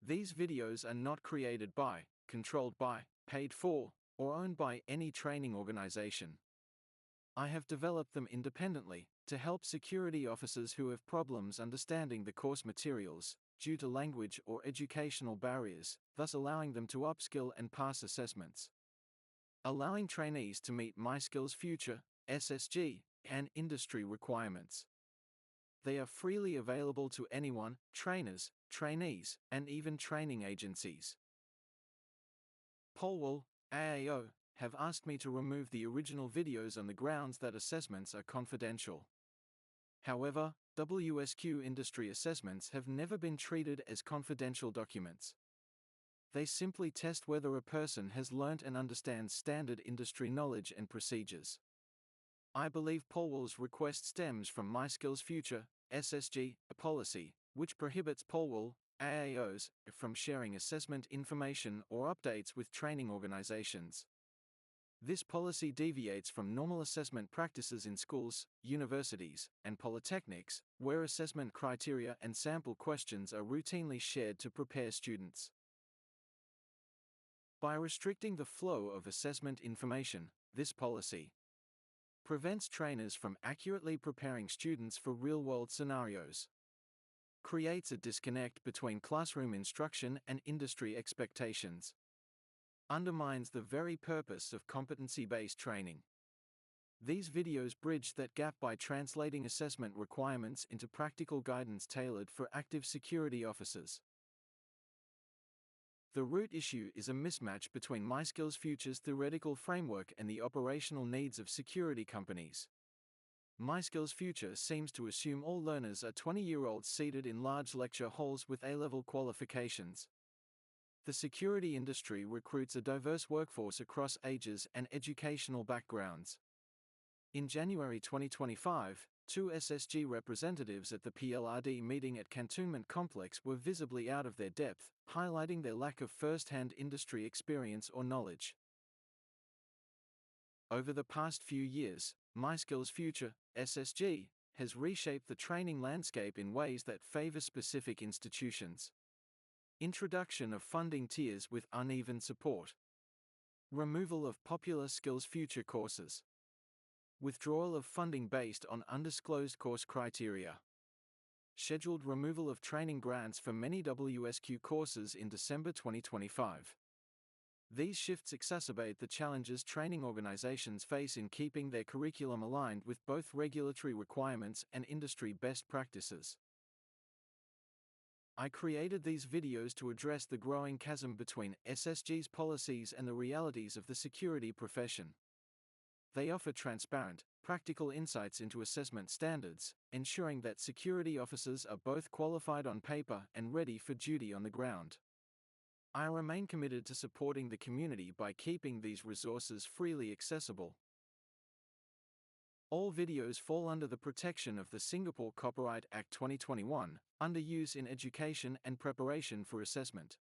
These videos are not created by, controlled by, paid for, or owned by any training organization. I have developed them independently to help security officers who have problems understanding the course materials due to language or educational barriers, thus allowing them to upskill and pass assessments. Allowing trainees to meet MySkillsFuture, SSG, and industry requirements. They are freely available to anyone, trainers, trainees, and even training agencies. Polwel, AAO, have asked me to remove the original videos on the grounds that assessments are confidential. However, WSQ industry assessments have never been treated as confidential documents. They simply test whether a person has learnt and understands standard industry knowledge and procedures. I believe Polwel's request stems from MySkillsFuture, SSG, a policy which prohibits Polwel, AAOs, from sharing assessment information or updates with training organizations. This policy deviates from normal assessment practices in schools, universities, and polytechnics, where assessment criteria and sample questions are routinely shared to prepare students. By restricting the flow of assessment information, this policy prevents trainers from accurately preparing students for real-world scenarios, creates a disconnect between classroom instruction and industry expectations, undermines the very purpose of competency-based training. These videos bridge that gap by translating assessment requirements into practical guidance tailored for active security officers. The root issue is a mismatch between MySkillsFuture's theoretical framework and the operational needs of security companies. MySkillsFuture seems to assume all learners are 20-year-olds seated in large lecture halls with A-level qualifications. The security industry recruits a diverse workforce across ages and educational backgrounds. In January 2025, 2 SSG representatives at the PLRD meeting at Cantonment Complex were visibly out of their depth, highlighting their lack of first-hand industry experience or knowledge. Over the past few years, MySkillsFuture, SSG, has reshaped the training landscape in ways that favor specific institutions. Introduction of funding tiers with uneven support. Removal of popular SkillsFuture courses. Withdrawal of funding based on undisclosed course criteria. Scheduled removal of training grants for many WSQ courses in December 2025. These shifts exacerbate the challenges training organizations face in keeping their curriculum aligned with both regulatory requirements and industry best practices. I created these videos to address the growing chasm between SSG's policies and the realities of the security profession. They offer transparent, practical insights into assessment standards, ensuring that security officers are both qualified on paper and ready for duty on the ground. I remain committed to supporting the community by keeping these resources freely accessible. All videos fall under the protection of the Singapore Copyright Act 2021, under use in education and preparation for assessment.